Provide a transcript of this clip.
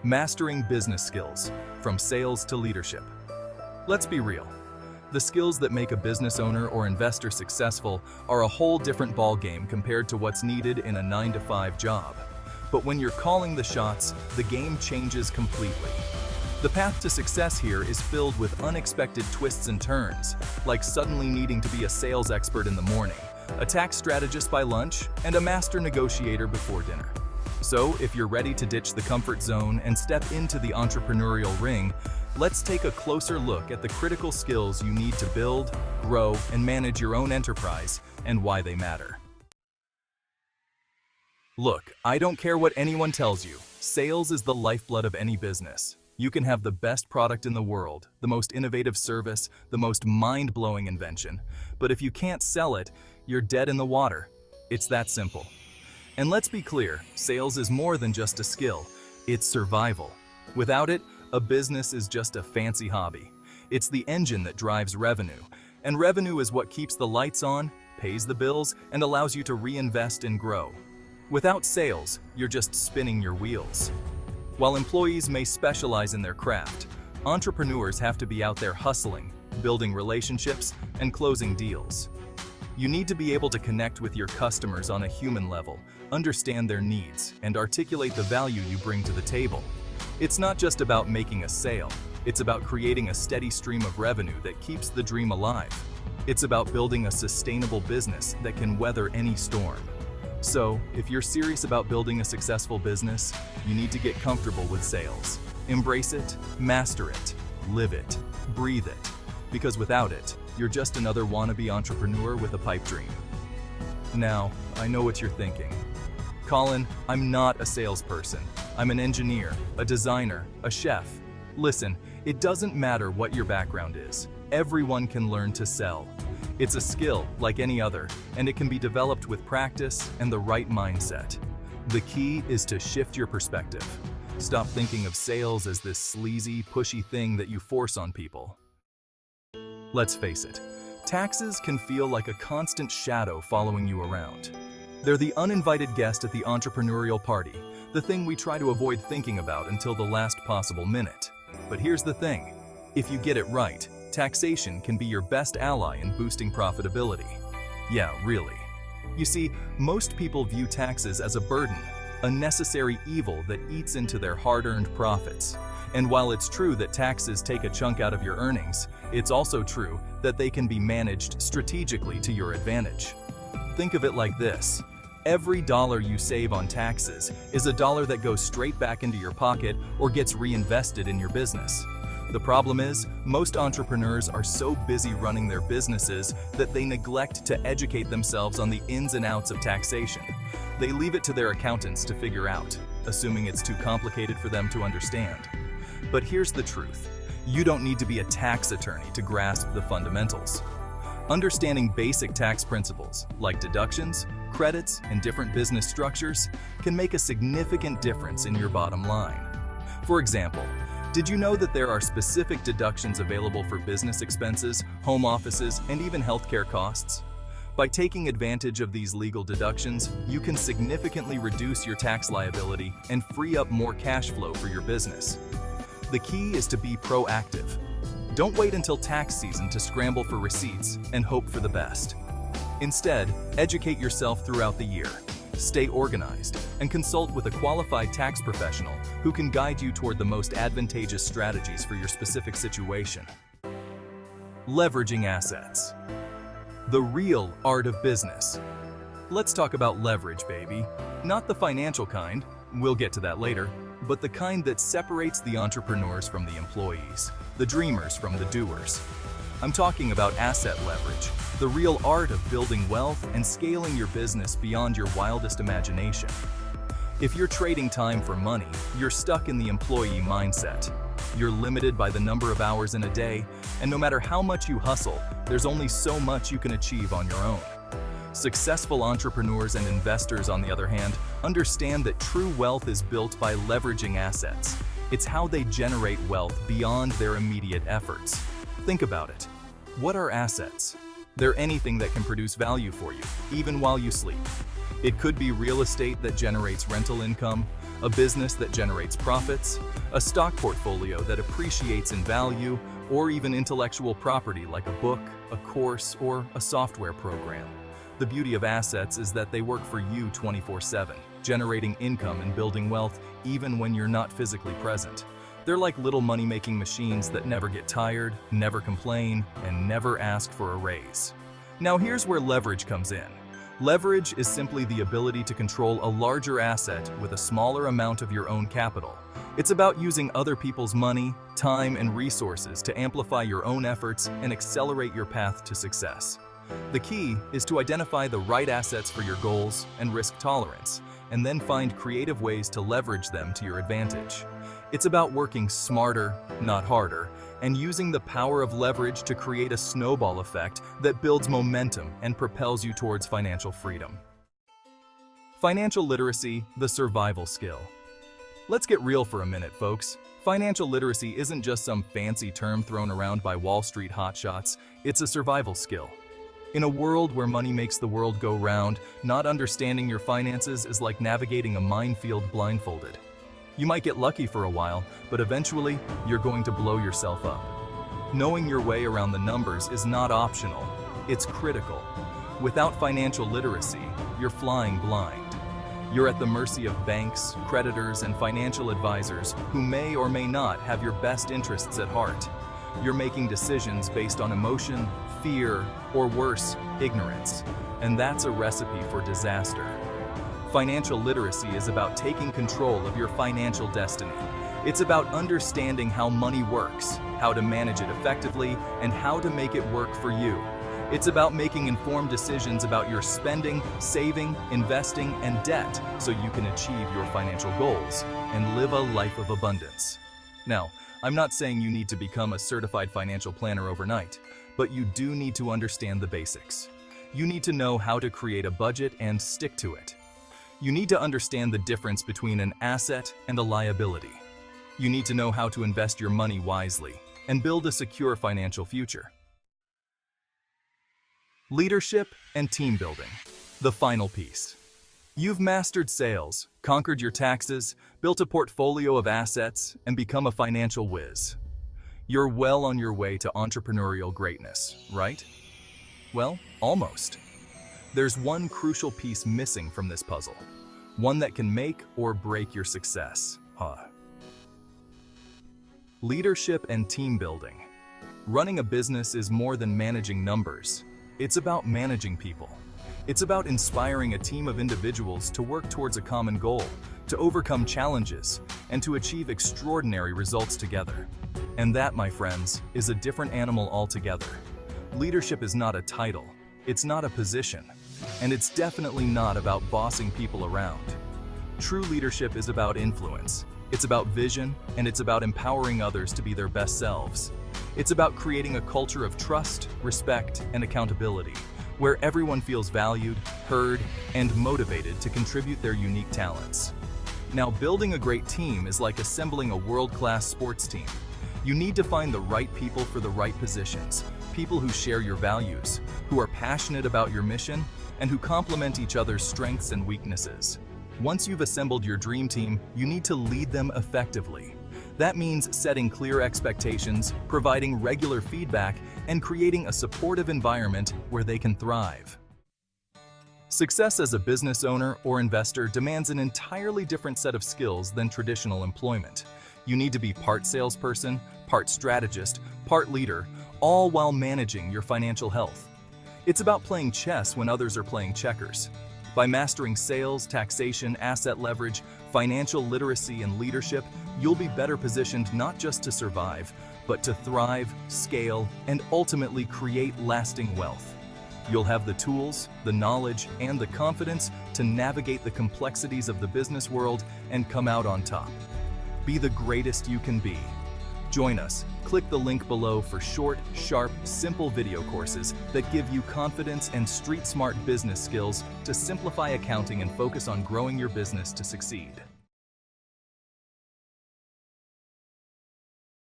Mastering business skills, from sales to leadership. Let's be real. The skills that make a business owner or investor successful are a whole different ballgame compared to what's needed in a 9-to-5 job. But when you're calling the shots, the game changes completely. The path to success here is filled with unexpected twists and turns, like suddenly needing to be a sales expert in the morning, a tax strategist by lunch, and a master negotiator before dinner. So, if you're ready to ditch the comfort zone and step into the entrepreneurial ring, let's take a closer look at the critical skills you need to build, grow, and manage your own enterprise, and why they matter. Look, I don't care what anyone tells you. Sales is the lifeblood of any business. You can have the best product in the world, the most innovative service, the most mind-blowing invention, but if you can't sell it, you're dead in the water. It's that simple. And let's be clear, sales is more than just a skill, it's survival. Without it, a business is just a fancy hobby. It's the engine that drives revenue, and revenue is what keeps the lights on, pays the bills, and allows you to reinvest and grow. Without sales, you're just spinning your wheels. While employees may specialize in their craft, entrepreneurs have to be out there hustling, building relationships, and closing deals. You need to be able to connect with your customers on a human level, understand their needs, and articulate the value you bring to the table. It's not just about making a sale, it's about creating a steady stream of revenue that keeps the dream alive. It's about building a sustainable business that can weather any storm. So, if you're serious about building a successful business, you need to get comfortable with sales. Embrace it, master it, live it, breathe it. Because without it, you're just another wannabe entrepreneur with a pipe dream. Now, I know what you're thinking. Colin, I'm not a salesperson. I'm an engineer, a designer, a chef. Listen, it doesn't matter what your background is. Everyone can learn to sell. It's a skill like any other, and it can be developed with practice and the right mindset. The key is to shift your perspective. Stop thinking of sales as this sleazy, pushy thing that you force on people. Let's face it, taxes can feel like a constant shadow following you around. They're the uninvited guest at the entrepreneurial party, the thing we try to avoid thinking about until the last possible minute. But here's the thing, if you get it right, taxation can be your best ally in boosting profitability. Yeah, really. You see, most people view taxes as a burden, a necessary evil that eats into their hard-earned profits. And while it's true that taxes take a chunk out of your earnings, it's also true that they can be managed strategically to your advantage. Think of it like this. Every dollar you save on taxes is a dollar that goes straight back into your pocket or gets reinvested in your business. The problem is, most entrepreneurs are so busy running their businesses that they neglect to educate themselves on the ins and outs of taxation. They leave it to their accountants to figure out, assuming it's too complicated for them to understand. But here's the truth. You don't need to be a tax attorney to grasp the fundamentals. Understanding basic tax principles, like deductions, credits, and different business structures, can make a significant difference in your bottom line. For example, did you know that there are specific deductions available for business expenses, home offices, and even healthcare costs? By taking advantage of these legal deductions, you can significantly reduce your tax liability and free up more cash flow for your business. The key is to be proactive. Don't wait until tax season to scramble for receipts and hope for the best. Instead, educate yourself throughout the year. Stay organized and consult with a qualified tax professional who can guide you toward the most advantageous strategies for your specific situation. Leveraging assets. The real art of business. Let's talk about leverage, baby. Not the financial kind, we'll get to that later, but the kind that separates the entrepreneurs from the employees, the dreamers from the doers. I'm talking about asset leverage, the real art of building wealth and scaling your business beyond your wildest imagination. If you're trading time for money, you're stuck in the employee mindset. You're limited by the number of hours in a day, and no matter how much you hustle, there's only so much you can achieve on your own. Successful entrepreneurs and investors, on the other hand, understand that true wealth is built by leveraging assets. It's how they generate wealth beyond their immediate efforts. Think about it. What are assets? They're anything that can produce value for you, even while you sleep. It could be real estate that generates rental income, a business that generates profits, a stock portfolio that appreciates in value, or even intellectual property like a book, a course, or a software program. The beauty of assets is that they work for you 24/7, generating income and building wealth even when you're not physically present. They're like little money-making machines that never get tired, never complain, and never ask for a raise. Now here's where leverage comes in. Leverage is simply the ability to control a larger asset with a smaller amount of your own capital. It's about using other people's money, time, and resources to amplify your own efforts and accelerate your path to success. The key is to identify the right assets for your goals and risk tolerance, and then find creative ways to leverage them to your advantage. It's about working smarter, not harder, and using the power of leverage to create a snowball effect that builds momentum and propels you towards financial freedom. Financial literacy, the survival skill. Let's get real for a minute, folks. Financial literacy isn't just some fancy term thrown around by Wall Street hotshots, it's a survival skill. In a world where money makes the world go round, not understanding your finances is like navigating a minefield blindfolded. You might get lucky for a while, but eventually, you're going to blow yourself up. Knowing your way around the numbers is not optional, it's critical. Without financial literacy, you're flying blind. You're at the mercy of banks, creditors, and financial advisors who may or may not have your best interests at heart. You're making decisions based on emotion, fear, or worse, ignorance. And that's a recipe for disaster. Financial literacy is about taking control of your financial destiny. It's about understanding how money works, how to manage it effectively, and how to make it work for you. It's about making informed decisions about your spending, saving, investing, and debt so you can achieve your financial goals and live a life of abundance. Now, I'm not saying you need to become a certified financial planner overnight, but you do need to understand the basics. You need to know how to create a budget and stick to it. You need to understand the difference between an asset and a liability. You need to know how to invest your money wisely and build a secure financial future. Leadership and team building, the final piece. You've mastered sales, conquered your taxes, built a portfolio of assets, and become a financial whiz. You're well on your way to entrepreneurial greatness, right? Well, almost. There's one crucial piece missing from this puzzle, one that can make or break your success. Leadership and team building. Running a business is more than managing numbers. It's about managing people. It's about inspiring a team of individuals to work towards a common goal, to overcome challenges, and to achieve extraordinary results together. And that, my friends, is a different animal altogether. Leadership is not a title, it's not a position, and it's definitely not about bossing people around. True leadership is about influence, it's about vision, and it's about empowering others to be their best selves. It's about creating a culture of trust, respect, and accountability, where everyone feels valued, heard, and motivated to contribute their unique talents. Now, building a great team is like assembling a world-class sports team. You need to find the right people for the right positions, people who share your values, who are passionate about your mission, and who complement each other's strengths and weaknesses. Once you've assembled your dream team, you need to lead them effectively. That means setting clear expectations, providing regular feedback, and creating a supportive environment where they can thrive. Success as a business owner or investor demands an entirely different set of skills than traditional employment. You need to be part salesperson, part strategist, part leader, all while managing your financial health. It's about playing chess when others are playing checkers. By mastering sales, taxation, asset leverage, financial literacy, and leadership, you'll be better positioned not just to survive, but to thrive, scale, and ultimately create lasting wealth. You'll have the tools, the knowledge, and the confidence to navigate the complexities of the business world and come out on top. Be the greatest you can be. Join us. Click the link below for short, sharp, simple video courses that give you confidence and street-smart business skills to simplify accounting and focus on growing your business to succeed.